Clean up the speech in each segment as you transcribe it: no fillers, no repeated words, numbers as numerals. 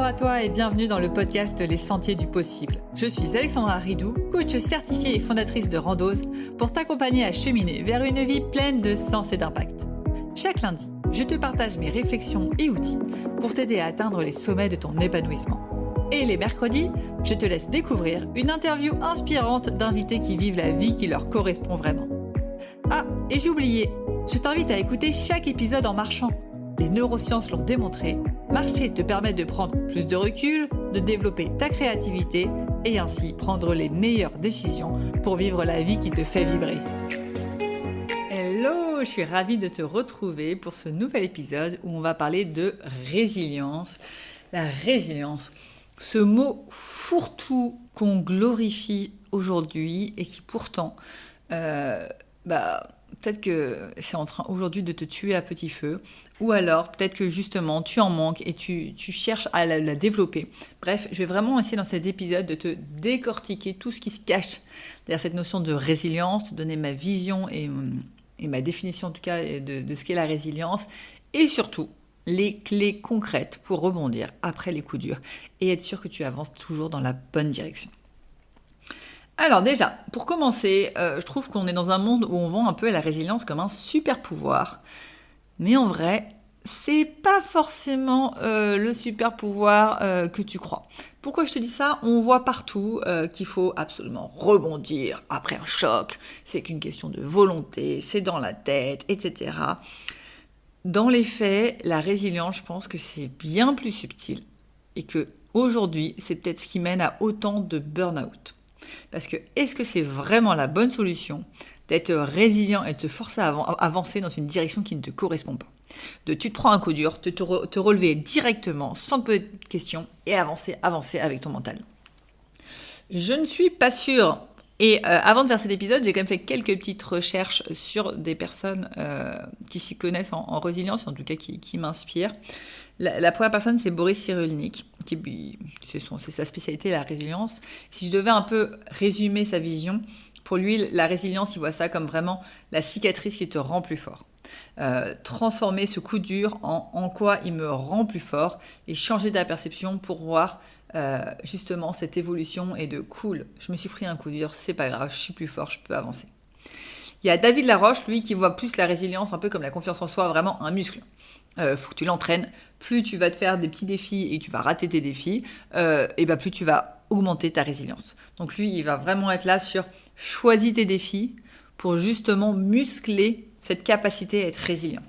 Bonjour à toi et bienvenue dans le podcast Les Sentiers du Possible. Je suis Alexandra Ridou, coach certifiée et fondatrice de Randose, pour t'accompagner à cheminer vers une vie pleine de sens et d'impact. Chaque lundi, je te partage mes réflexions et outils pour t'aider à atteindre les sommets de ton épanouissement. Et les mercredis, je te laisse découvrir une interview inspirante d'invités qui vivent la vie qui leur correspond vraiment. Ah, et j'ai oublié, je t'invite à écouter chaque épisode en marchant. Les neurosciences l'ont démontré, marcher te permet de prendre plus de recul, de développer ta créativité et ainsi prendre les meilleures décisions pour vivre la vie qui te fait vibrer. Hello, je suis ravie de te retrouver pour ce nouvel épisode où on va parler de résilience. La résilience, ce mot fourre-tout qu'on glorifie aujourd'hui et qui pourtant, peut-être que c'est en train aujourd'hui de te tuer à petit feu, ou alors peut-être que justement tu en manques et tu cherches à la développer. Bref, je vais vraiment essayer dans cet épisode de te décortiquer tout ce qui se cache derrière cette notion de résilience, te donner ma vision et ma définition en tout cas de ce qu'est la résilience, et surtout les clés concrètes pour rebondir après les coups durs et être sûr que tu avances toujours dans la bonne direction. Alors déjà, pour commencer, je trouve qu'on est dans un monde où on vend un peu la résilience comme un super pouvoir. Mais en vrai, c'est pas forcément le super pouvoir que tu crois. Pourquoi je te dis ça ? On voit partout qu'il faut absolument rebondir après un choc. C'est qu'une question de volonté, c'est dans la tête, etc. Dans les faits, la résilience, je pense que c'est bien plus subtil. Et que aujourd'hui, c'est peut-être ce qui mène à autant de burn-out. Parce que est-ce que c'est vraiment la bonne solution d'être résilient et de se forcer à avancer dans une direction qui ne te correspond pas ? Tu te prends un coup dur, te relever directement sans te poser de questions et avancer avec ton mental. Je ne suis pas sûre. Et avant de faire cet épisode, j'ai quand même fait quelques petites recherches sur des personnes qui s'y connaissent en résilience, en tout cas qui m'inspirent. La première personne, c'est Boris Cyrulnik, c'est sa spécialité, la résilience. Si je devais un peu résumer sa vision, pour lui, la résilience, il voit ça comme vraiment la cicatrice qui te rend plus fort. Transformer ce coup dur en quoi il me rend plus fort et changer ta perception pour voir justement cette évolution et de cool, je me suis pris un coup dur, c'est pas grave, je suis plus fort, je peux avancer. Il y a David Laroche, lui, qui voit plus la résilience un peu comme la confiance en soi, vraiment un muscle. Faut que tu l'entraînes. Plus tu vas te faire des petits défis et tu vas rater tes défis, plus tu vas augmenter ta résilience. Donc lui, il va vraiment être là sur choisis tes défis pour justement muscler cette capacité à être résilient.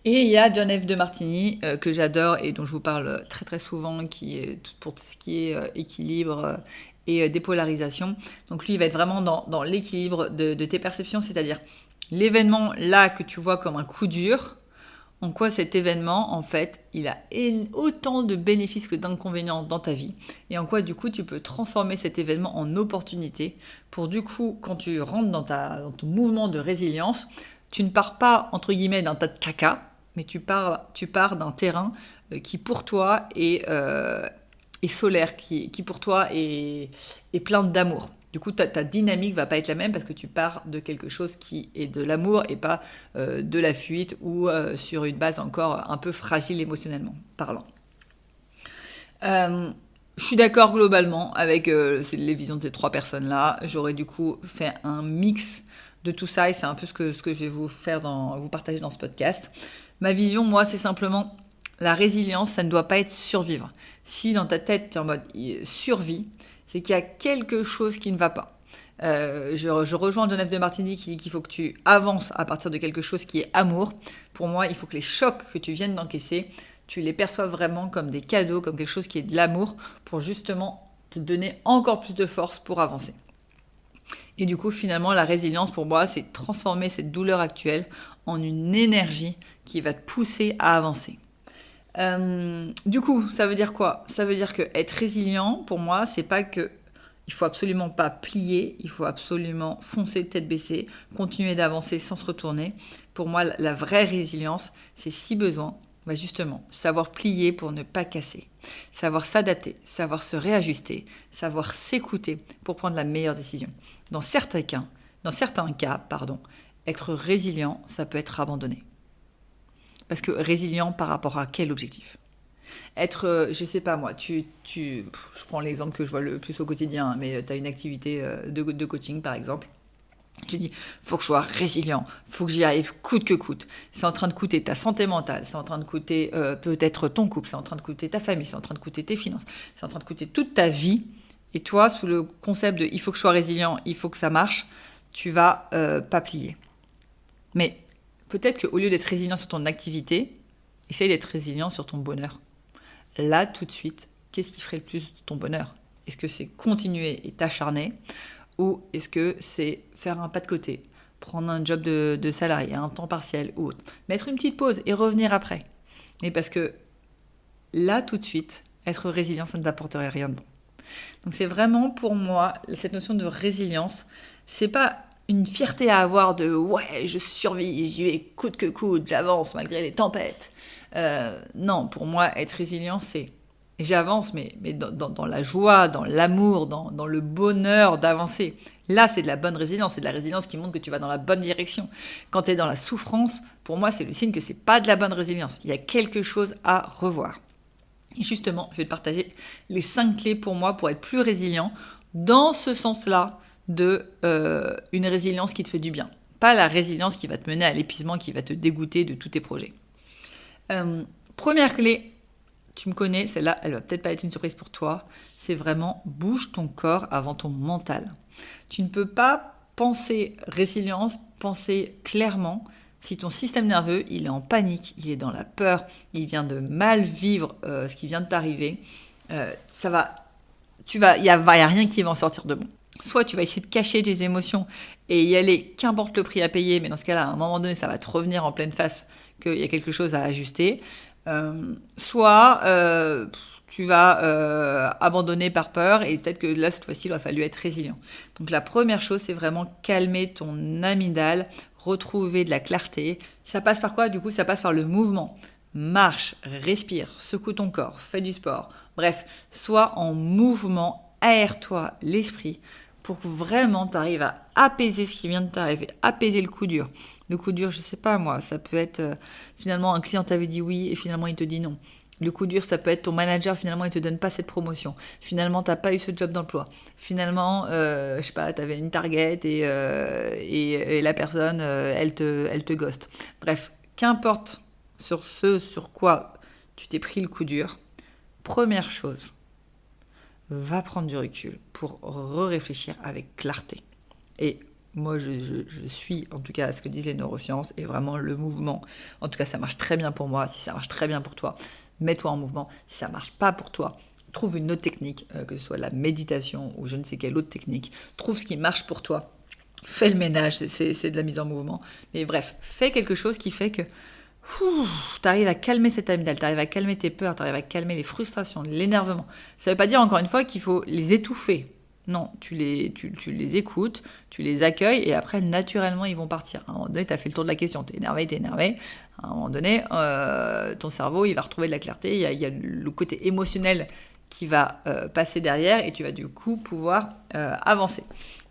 Et il y a John F. Demartini, que j'adore et dont je vous parle très très souvent, qui est pour tout ce qui est équilibre et dépolarisation. Donc lui, il va être vraiment dans l'équilibre de tes perceptions, c'est-à-dire l'événement là que tu vois comme un coup dur, en quoi cet événement, en fait, il a autant de bénéfices que d'inconvénients dans ta vie, et en quoi, du coup, tu peux transformer cet événement en opportunité pour, du coup, quand tu rentres dans ton mouvement de résilience, tu ne pars pas, entre guillemets, d'un tas de caca, mais tu pars d'un terrain qui, pour toi, est solaire, qui pour toi est plein d'amour. Du coup, ta dynamique va pas être la même parce que tu pars de quelque chose qui est de l'amour et pas de la fuite ou sur une base encore un peu fragile émotionnellement parlant. Je suis d'accord globalement avec les visions de ces trois personnes-là. J'aurais du coup fait un mix de tout ça et c'est un peu ce que je vais vous partager dans ce podcast. Ma vision, moi, c'est simplement la résilience, ça ne doit pas être survivre. Si dans ta tête, tu es en mode survie, c'est qu'il y a quelque chose qui ne va pas. Je rejoins John F. Demartini qui dit qu'il faut que tu avances à partir de quelque chose qui est amour. Pour moi, il faut que les chocs que tu viennes d'encaisser, tu les perçoives vraiment comme des cadeaux, comme quelque chose qui est de l'amour, pour justement te donner encore plus de force pour avancer. Et du coup, finalement, la résilience, pour moi, c'est transformer cette douleur actuelle en une énergie qui va te pousser à avancer. Du coup, ça veut dire quoi ? Ça veut dire que être résilient, pour moi, c'est pas que il faut absolument pas plier, il faut absolument foncer tête baissée, continuer d'avancer sans se retourner. Pour moi, la vraie résilience, c'est si besoin, justement, savoir plier pour ne pas casser, savoir s'adapter, savoir se réajuster, savoir s'écouter pour prendre la meilleure décision. Dans certains cas, être résilient, ça peut être abandonné. Parce que résilient par rapport à quel objectif ? Je sais pas moi, je prends l'exemple que je vois le plus au quotidien, hein, mais tu as une activité de coaching par exemple. Tu dis, faut que je sois résilient, faut que j'y arrive coûte que coûte. C'est en train de coûter ta santé mentale, c'est en train de coûter peut-être ton couple, c'est en train de coûter ta famille, c'est en train de coûter tes finances, c'est en train de coûter toute ta vie. Et toi, sous le concept de il faut que je sois résilient, il faut que ça marche, tu vas pas plier. Mais peut-être qu'au lieu d'être résilient sur ton activité, essaye d'être résilient sur ton bonheur. Là, tout de suite, qu'est-ce qui ferait le plus de ton bonheur? Est-ce que c'est continuer et t'acharner? Ou est-ce que c'est faire un pas de côté, prendre un job de salarié, un temps partiel ou autre, mettre une petite pause et revenir après? Mais parce que là, tout de suite, être résilient, ça ne t'apporterait rien de bon. Donc c'est vraiment pour moi, cette notion de résilience, c'est pas une fierté à avoir de ouais, je survis, j'y vais coûte que coûte, j'avance malgré les tempêtes. Non, pour moi, être résilient, c'est j'avance, mais dans la joie, dans l'amour, dans le bonheur d'avancer. Là, c'est de la bonne résilience, c'est de la résilience qui montre que tu vas dans la bonne direction. Quand tu es dans la souffrance, pour moi, c'est le signe que c'est pas de la bonne résilience. Il y a quelque chose à revoir. Et justement, je vais te partager les 5 clés pour moi pour être plus résilient dans ce sens-là de une résilience qui te fait du bien. Pas la résilience qui va te mener à l'épuisement, qui va te dégoûter de tous tes projets. Première clé, tu me connais, celle-là, elle va peut-être pas être une surprise pour toi, c'est vraiment bouge ton corps avant ton mental. Tu ne peux pas penser résilience, penser clairement si ton système nerveux, il est en panique, il est dans la peur, il vient de mal vivre ce qui vient de t'arriver, il n'y a rien qui va en sortir de bon. Soit tu vas essayer de cacher tes émotions et y aller, qu'importe le prix à payer, mais dans ce cas-là, à un moment donné, ça va te revenir en pleine face qu'il y a quelque chose à ajuster. Soit tu vas abandonner par peur et peut-être que là, cette fois-ci, il va falloir être résilient. Donc la première chose, c'est vraiment calmer ton amygdale, retrouver de la clarté. Ça passe par quoi? Du coup, ça passe par le mouvement. Marche, respire, secoue ton corps, fais du sport. Bref, sois en mouvement, aère-toi l'esprit pour que vraiment tu arrives à apaiser ce qui vient de t'arriver, apaiser le coup dur. Le coup dur, je sais pas moi, ça peut être finalement un client t'avait dit oui et finalement il te dit non. Le coup dur, ça peut être ton manager, finalement, il ne te donne pas cette promotion. Finalement, tu n'as pas eu ce job d'emploi. Finalement, je sais pas, tu avais une target et la personne, elle te ghost. Bref, qu'importe sur quoi tu t'es pris le coup dur, première chose, va prendre du recul pour réfléchir avec clarté. Et moi, je suis, en tout cas, à ce que disent les neurosciences, et vraiment le mouvement. En tout cas, ça marche très bien pour moi. Si ça marche très bien pour toi, mets-toi en mouvement. Si ça ne marche pas pour toi, trouve une autre technique, que ce soit la méditation ou je ne sais quelle autre technique. Trouve ce qui marche pour toi. Fais le ménage, c'est de la mise en mouvement. Mais bref, fais quelque chose qui fait que tu arrives à calmer cette amygdale, tu arrives à calmer tes peurs, tu arrives à calmer les frustrations, l'énervement. Ça ne veut pas dire, encore une fois, qu'il faut les étouffer. Non, tu les écoutes, tu les accueilles et après, naturellement, ils vont partir. À un moment donné, tu as fait le tour de la question, t'es énervé. À un moment donné, ton cerveau, il va retrouver de la clarté. Il y a le côté émotionnel qui va passer derrière et tu vas du coup pouvoir avancer.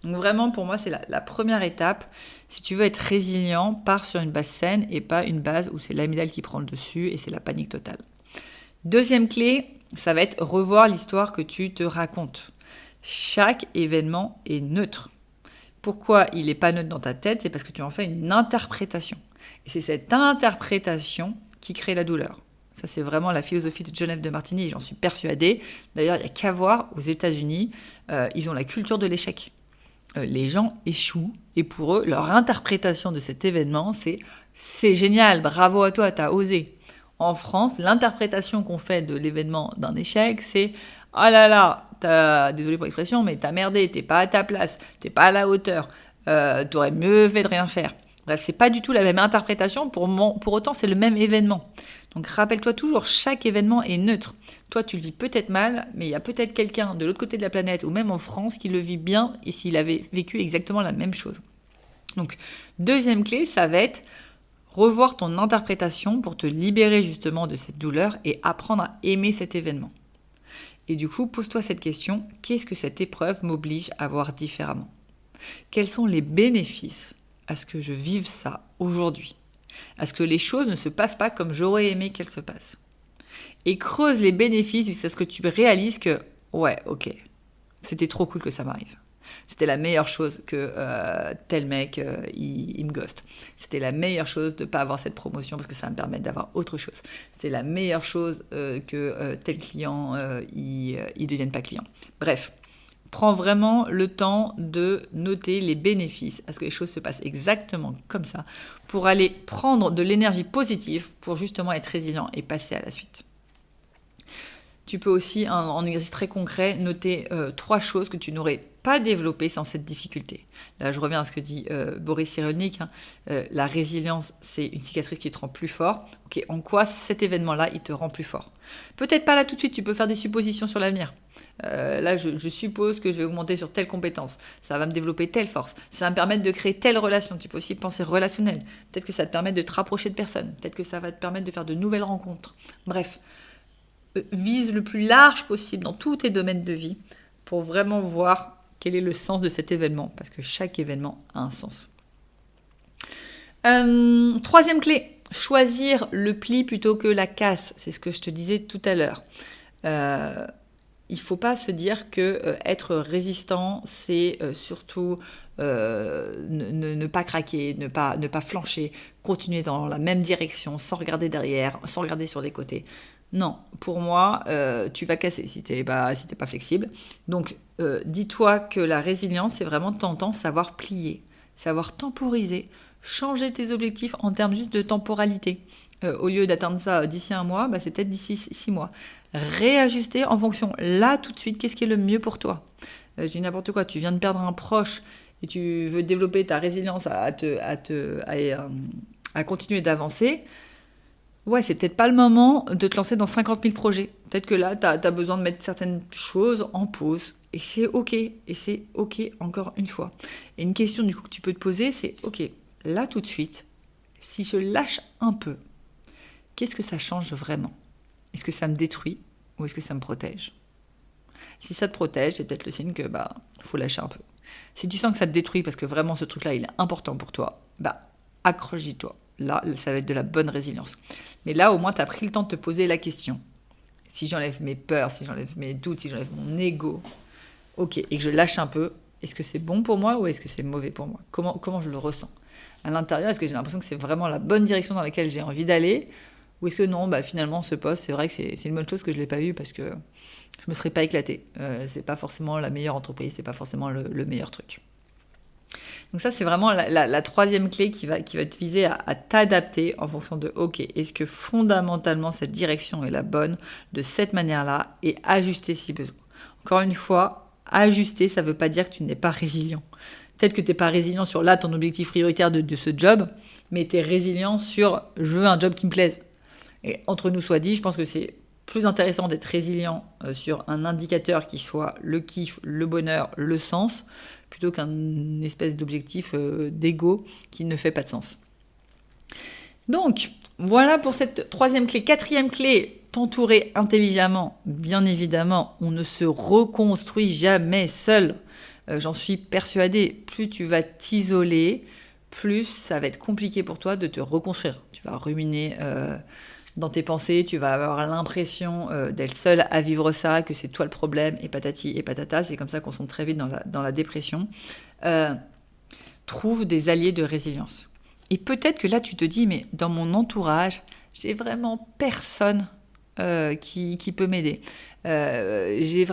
Donc vraiment, pour moi, c'est la première étape. Si tu veux être résilient, pars sur une base saine et pas une base où c'est l'amygdale qui prend le dessus et c'est la panique totale. Deuxième clé, ça va être revoir l'histoire que tu te racontes. Chaque événement est neutre. Pourquoi il n'est pas neutre dans ta tête? C'est parce que tu en fais une interprétation. Et c'est cette interprétation qui crée la douleur. Ça, c'est vraiment la philosophie de John F. de Martini, et j'en suis persuadée. D'ailleurs, il n'y a qu'à voir, aux États-Unis, ils ont la culture de l'échec. Les gens échouent, et pour eux, leur interprétation de cet événement, c'est génial, bravo à toi, t'as osé. En France, l'interprétation qu'on fait de l'événement d'un échec, c'est « oh là là, désolé pour l'expression, mais t'as merdé, t'es pas à ta place, t'es pas à la hauteur, t'aurais mieux fait de rien faire ». Bref, c'est pas du tout la même interprétation, pour autant c'est le même événement. Donc rappelle-toi toujours, chaque événement est neutre. Toi, tu le vis peut-être mal, mais il y a peut-être quelqu'un de l'autre côté de la planète, ou même en France, qui le vit bien, et s'il avait vécu exactement la même chose. Donc, deuxième clé, ça va être revoir ton interprétation pour te libérer justement de cette douleur et apprendre à aimer cet événement. Et du coup, pose-toi cette question, qu'est-ce que cette épreuve m'oblige à voir différemment? Quels sont les bénéfices à ce que je vive ça aujourd'hui? À ce que les choses ne se passent pas comme j'aurais aimé qu'elles se passent? Et creuse les bénéfices jusqu'à ce que tu réalises que, ouais, ok, c'était trop cool que ça m'arrive. C'était la meilleure chose que tel mec, il me ghost. C'était la meilleure chose de ne pas avoir cette promotion parce que ça va me permet d'avoir autre chose. C'est la meilleure chose que tel client, il ne devienne pas client. Bref, prends vraiment le temps de noter les bénéfices à ce que les choses se passent exactement comme ça pour aller prendre de l'énergie positive pour justement être résilient et passer à la suite. Tu peux aussi, en exercice très concret, noter 3 choses que tu n'aurais pas développées sans cette difficulté. Là, je reviens à ce que dit Boris Cyrulnik. La résilience, c'est une cicatrice qui te rend plus fort. Okay, en quoi cet événement-là, il te rend plus fort? Peut-être pas là tout de suite, tu peux faire des suppositions sur l'avenir. Là, je suppose que je vais augmenter sur telle compétence. Ça va me développer telle force. Ça va me permettre de créer telle relation. Tu peux aussi penser relationnel. Peut-être que ça te permet de te rapprocher de personnes. Peut-être que ça va te permettre de faire de nouvelles rencontres. Bref. Vise le plus large possible dans tous tes domaines de vie pour vraiment voir quel est le sens de cet événement, parce que chaque événement a un sens. 3e clé, choisir le pli plutôt que la casse. C'est ce que je te disais tout à l'heure. Il ne faut pas se dire que être résistant, c'est surtout ne pas craquer, ne pas flancher, continuer dans la même direction, sans regarder derrière, sans regarder sur les côtés. Non, pour moi, tu vas casser si t'es pas flexible. Donc, dis-toi que la résilience, c'est vraiment de temps en temps savoir plier, savoir temporiser, changer tes objectifs en termes juste de temporalité. Au lieu d'atteindre ça d'ici 1 mois, c'est peut-être d'ici 6 mois. Réajuster en fonction, là, tout de suite, qu'est-ce qui est le mieux pour toi? Je dis n'importe quoi, tu viens de perdre un proche et tu veux développer ta résilience à continuer d'avancer. Ouais, c'est peut-être pas le moment de te lancer dans 50 000 projets. Peut-être que là, tu as besoin de mettre certaines choses en pause. Et c'est OK. Et c'est OK encore une fois. Et une question du coup que tu peux te poser, c'est OK, là tout de suite, si je lâche un peu, qu'est-ce que ça change vraiment? Est-ce que ça me détruit ou est-ce que ça me protège? Si ça te protège, c'est peut-être le signe que faut lâcher un peu. Si tu sens que ça te détruit parce que vraiment ce truc-là, il est important pour toi, accroche-toi. Là, ça va être de la bonne résilience. Mais là, au moins, tu as pris le temps de te poser la question. Si j'enlève mes peurs, si j'enlève mes doutes, si j'enlève mon ego, ok, et que je lâche un peu, est-ce que c'est bon pour moi ou est-ce que c'est mauvais pour moi? Comment je le ressens? À l'intérieur, est-ce que j'ai l'impression que c'est vraiment la bonne direction dans laquelle j'ai envie d'aller? Ou est-ce que non, finalement, ce poste, c'est vrai que c'est une bonne chose que je ne l'ai pas eu parce que je ne me serais pas éclatée. C'est pas forcément la meilleure entreprise, c'est pas forcément le meilleur truc. Donc ça, c'est vraiment la 3e clé qui va te viser à t'adapter en fonction de OK, est-ce que fondamentalement cette direction est la bonne de cette manière-là et ajuster si besoin. Encore une fois, ajuster, ça ne veut pas dire que tu n'es pas résilient. Peut-être que tu n'es pas résilient sur là ton objectif prioritaire de ce job, mais tu es résilient sur je veux un job qui me plaise. Et entre nous soit dit, je pense que c'est plus intéressant d'être résilient sur un indicateur qui soit le kiff, le bonheur, le sens, plutôt qu'un espèce d'objectif d'ego qui ne fait pas de sens. Donc, voilà pour cette 3e clé. 4e clé, t'entourer intelligemment. Bien évidemment, on ne se reconstruit jamais seul. J'en suis persuadée. Plus tu vas t'isoler, plus ça va être compliqué pour toi de te reconstruire. Tu vas ruminer dans tes pensées, tu vas avoir l'impression d'être seul à vivre ça, que c'est toi le problème, et patati et patata. C'est comme ça qu'on tombe très vite dans la dépression. Trouve des alliés de résilience. Et peut-être que là, tu te dis, mais dans mon entourage, j'ai vraiment personne qui peut m'aider. J'essaye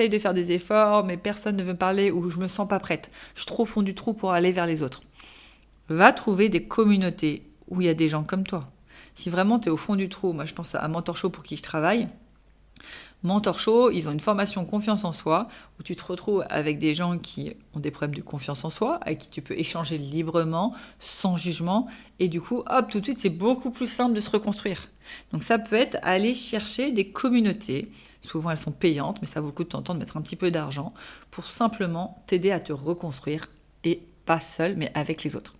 de faire des efforts, mais personne ne veut me parler ou je me sens pas prête. Je suis trop au fond du trou pour aller vers les autres. Va trouver des communautés où il y a des gens comme toi. Si vraiment tu es au fond du trou, moi je pense à Mentor Show pour qui je travaille. Mentor Show, ils ont une formation confiance en soi où tu te retrouves avec des gens qui ont des problèmes de confiance en soi, avec qui tu peux échanger librement, sans jugement. Et du coup, hop, tout de suite, c'est beaucoup plus simple de se reconstruire. Donc ça peut être aller chercher des communautés. Souvent, elles sont payantes, mais ça vaut le coup de t'entendre mettre un petit peu d'argent pour simplement t'aider à te reconstruire et pas seul, mais avec les autres.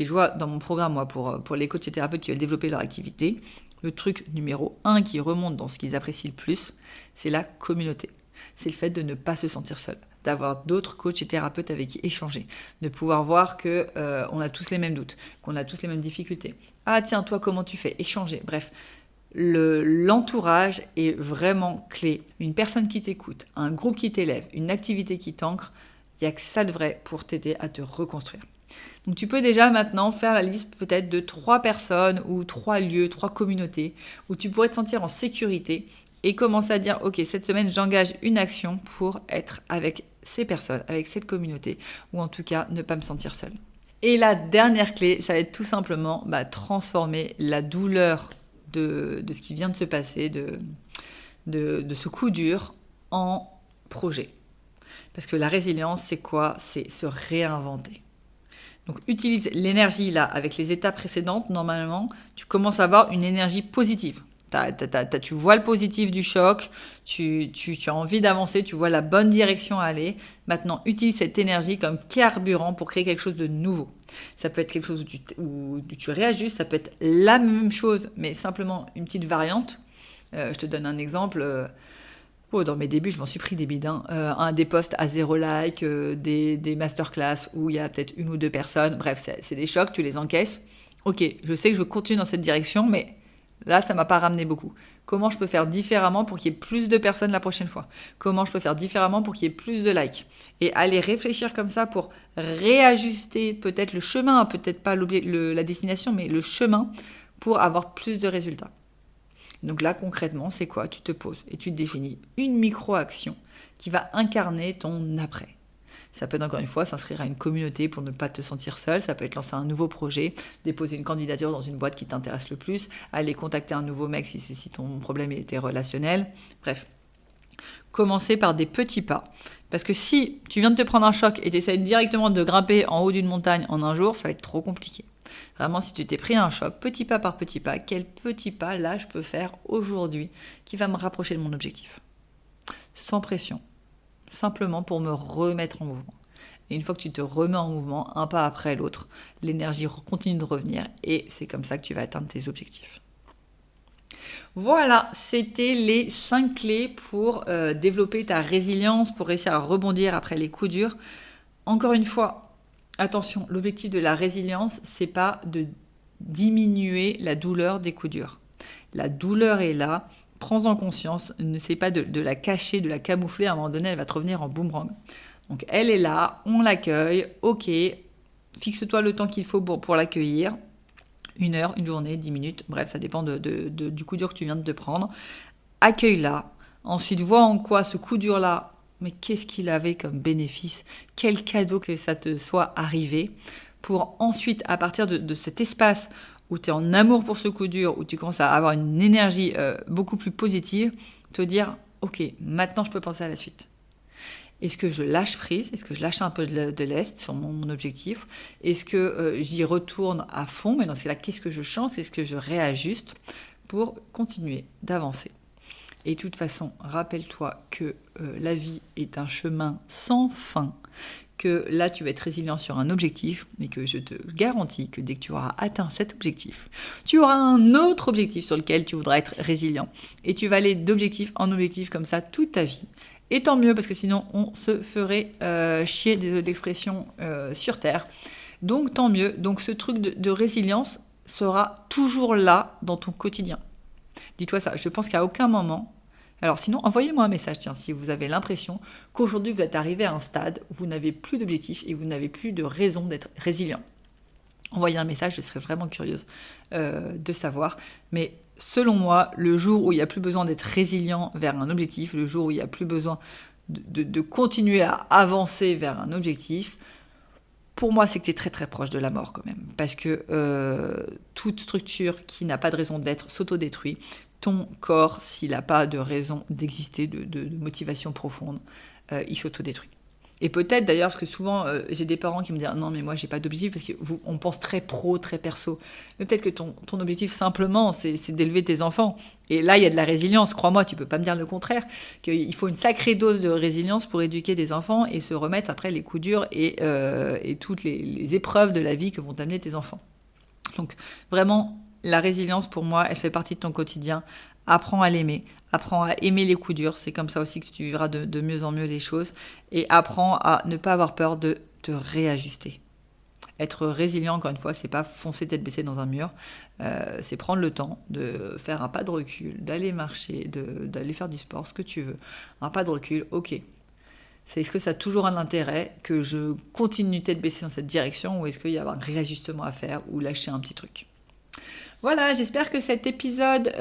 Et je vois dans mon programme, moi, pour les coachs et thérapeutes qui veulent développer leur activité, le truc numéro 1 qui remonte dans ce qu'ils apprécient le plus, c'est la communauté. C'est le fait de ne pas se sentir seul, d'avoir d'autres coachs et thérapeutes avec qui échanger, de pouvoir voir qu'on a tous les mêmes doutes, qu'on a tous les mêmes difficultés. Ah tiens, toi, comment tu fais? Échanger. Bref, L'entourage est vraiment clé. Une personne qui t'écoute, un groupe qui t'élève, une activité qui t'ancre, il n'y a que ça de vrai pour t'aider à te reconstruire. Donc tu peux déjà maintenant faire la liste peut-être de 3 personnes ou 3 lieux, 3 communautés où tu pourrais te sentir en sécurité et commencer à dire ok, cette semaine j'engage une action pour être avec ces personnes, avec cette communauté, ou en tout cas ne pas me sentir seule. Et la dernière clé, ça va être tout simplement transformer la douleur de ce qui vient de se passer, de ce coup dur, en projet. Parce que la résilience, c'est quoi? C'est se réinventer. Donc utilise l'énergie là, avec les étapes précédentes, normalement, tu commences à avoir une énergie positive. Tu vois le positif du choc, tu as envie d'avancer, tu vois la bonne direction à aller. Maintenant, utilise cette énergie comme carburant pour créer quelque chose de nouveau. Ça peut être quelque chose où tu réajustes, ça peut être la même chose, mais simplement une petite variante. Je te donne un exemple. Dans mes débuts, je m'en suis pris des bides. Des posts à 0 like, des masterclass où il y a peut-être 1 ou 2 personnes. Bref, c'est des chocs, tu les encaisses. Ok, je sais que je continue dans cette direction, mais là, ça ne m'a pas ramené beaucoup. Comment je peux faire différemment pour qu'il y ait plus de personnes la prochaine fois? Comment je peux faire différemment pour qu'il y ait plus de likes? Et aller réfléchir comme ça pour réajuster peut-être le chemin, peut-être pas la destination, mais le chemin pour avoir plus de résultats. Donc là, concrètement, c'est quoi? Tu te poses et tu te définis une micro-action qui va incarner ton après. Ça peut être, encore une fois, s'inscrire à une communauté pour ne pas te sentir seul. Ça peut être lancer un nouveau projet, déposer une candidature dans une boîte qui t'intéresse le plus, aller contacter un nouveau mec si ton problème était relationnel. Bref, commencer par des petits pas. Parce que si tu viens de te prendre un choc et tu essaies directement de grimper en haut d'une montagne en un jour, ça va être trop compliqué. Vraiment, si tu t'es pris un choc, petit pas par petit pas, quel petit pas là je peux faire aujourd'hui qui va me rapprocher de mon objectif? Sans pression. Simplement pour me remettre en mouvement. Et une fois que tu te remets en mouvement, un pas après l'autre, l'énergie continue de revenir et c'est comme ça que tu vas atteindre tes objectifs. Voilà, c'était les 5 clés pour développer ta résilience, pour réussir à rebondir après les coups durs. Encore une fois, attention, l'objectif de la résilience, c'est pas de diminuer la douleur des coups durs. La douleur est là. Prends-en conscience, n'essaie pas de la cacher, de la camoufler, à un moment donné, elle va te revenir en boomerang. Donc elle est là, on l'accueille, ok, fixe-toi le temps qu'il faut pour l'accueillir, 1 heure, 1 journée, 10 minutes, bref, ça dépend du coup dur que tu viens de te prendre. Accueille-la, ensuite vois en quoi ce coup dur-là, mais qu'est-ce qu'il avait comme bénéfice, quel cadeau que ça te soit arrivé, pour ensuite, à partir de cet espace où tu es en amour pour ce coup dur, où tu commences à avoir une énergie beaucoup plus positive, te dire, ok, maintenant je peux penser à la suite. Est-ce que je lâche prise? Est-ce que je lâche un peu de lest sur mon objectif? Est-ce que j'y retourne à fond? Mais dans ce cas-là, qu'est-ce que je change? Est-ce que je réajuste pour continuer d'avancer? Et de toute façon, rappelle-toi que la vie est un chemin sans fin, que là, tu vas être résilient sur un objectif, mais que je te garantis que dès que tu auras atteint cet objectif, tu auras un autre objectif sur lequel tu voudras être résilient. Et tu vas aller d'objectif en objectif comme ça toute ta vie. Et tant mieux, parce que sinon, on se ferait chier, désolé l'expression, sur Terre. Donc, tant mieux. Donc, ce truc de résilience sera toujours là dans ton quotidien. Dis-toi ça. Je pense qu'à aucun moment... Alors sinon, envoyez-moi un message, tiens, si vous avez l'impression qu'aujourd'hui, vous êtes arrivé à un stade où vous n'avez plus d'objectif et vous n'avez plus de raison d'être résilient. Envoyez un message, je serais vraiment curieuse de savoir. Mais selon moi, le jour où il n'y a plus besoin d'être résilient vers un objectif, le jour où il n'y a plus besoin de continuer à avancer vers un objectif, pour moi, c'est que tu es très très proche de la mort quand même. Parce que toute structure qui n'a pas de raison d'être s'autodétruit. Ton corps, s'il n'a pas de raison d'exister, de motivation profonde, il s'autodétruit. Et peut-être d'ailleurs, parce que souvent, j'ai des parents qui me disent « Non, mais moi, j'ai pas d'objectif », parce qu'on pense très pro, très perso. Mais peut-être que ton objectif, simplement, c'est d'élever tes enfants. Et là, il y a de la résilience. Crois-moi, tu peux pas me dire le contraire. Qu'il faut une sacrée dose de résilience pour éduquer des enfants et se remettre après les coups durs et toutes les épreuves de la vie que vont t'amener tes enfants. Donc, vraiment... La résilience, pour moi, elle fait partie de ton quotidien. Apprends à l'aimer. Apprends à aimer les coups durs. C'est comme ça aussi que tu vivras de mieux en mieux les choses. Et apprends à ne pas avoir peur de te réajuster. Être résilient, encore une fois, c'est pas foncer tête baissée dans un mur, c'est prendre le temps de faire un pas de recul, d'aller marcher, d'aller faire du sport, ce que tu veux. Un pas de recul, ok. Est-ce que ça a toujours un intérêt que je continue tête baissée dans cette direction ou est-ce qu'il y a un réajustement à faire ou lâcher un petit truc? Voilà, j'espère que cet épisode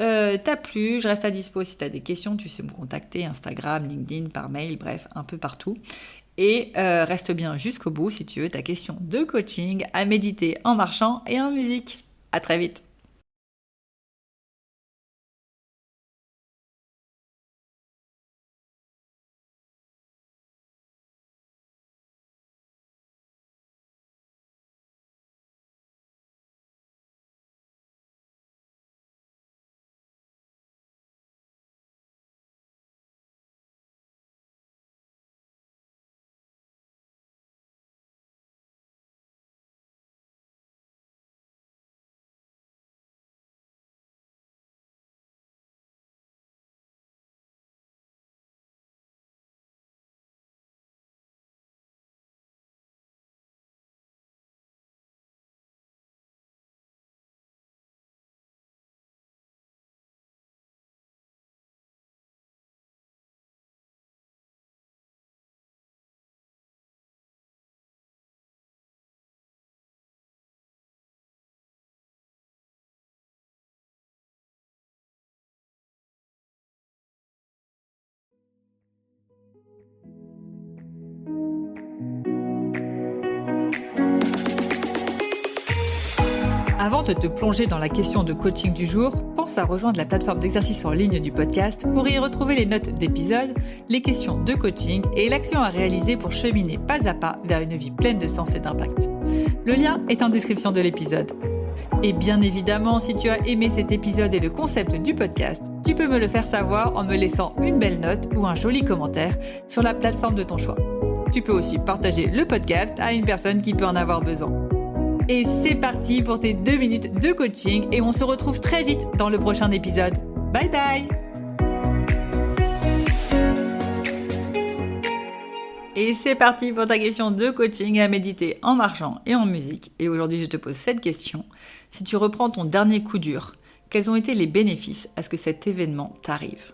t'a plu. Je reste à dispo si tu as des questions. Tu sais me contacter, Instagram, LinkedIn, par mail, bref, un peu partout. Et reste bien jusqu'au bout si tu veux ta question de coaching à méditer en marchant et en musique. À très vite. Avant de te plonger dans la question de coaching du jour, pense à rejoindre la plateforme d'exercice en ligne du podcast pour y retrouver les notes d'épisode, les questions de coaching et l'action à réaliser pour cheminer pas à pas vers une vie pleine de sens et d'impact. Le lien est en description de l'épisode. Et bien évidemment, si tu as aimé cet épisode et le concept du podcast, tu peux me le faire savoir en me laissant une belle note ou un joli commentaire sur la plateforme de ton choix. Tu peux aussi partager le podcast à une personne qui peut en avoir besoin. Et c'est parti pour tes 2 minutes de coaching et on se retrouve très vite dans le prochain épisode. Bye bye! Et c'est parti pour ta question de coaching à méditer en marchant et en musique. Et aujourd'hui, je te pose cette question. Si tu reprends ton dernier coup dur, quels ont été les bénéfices à ce que cet événement t'arrive ?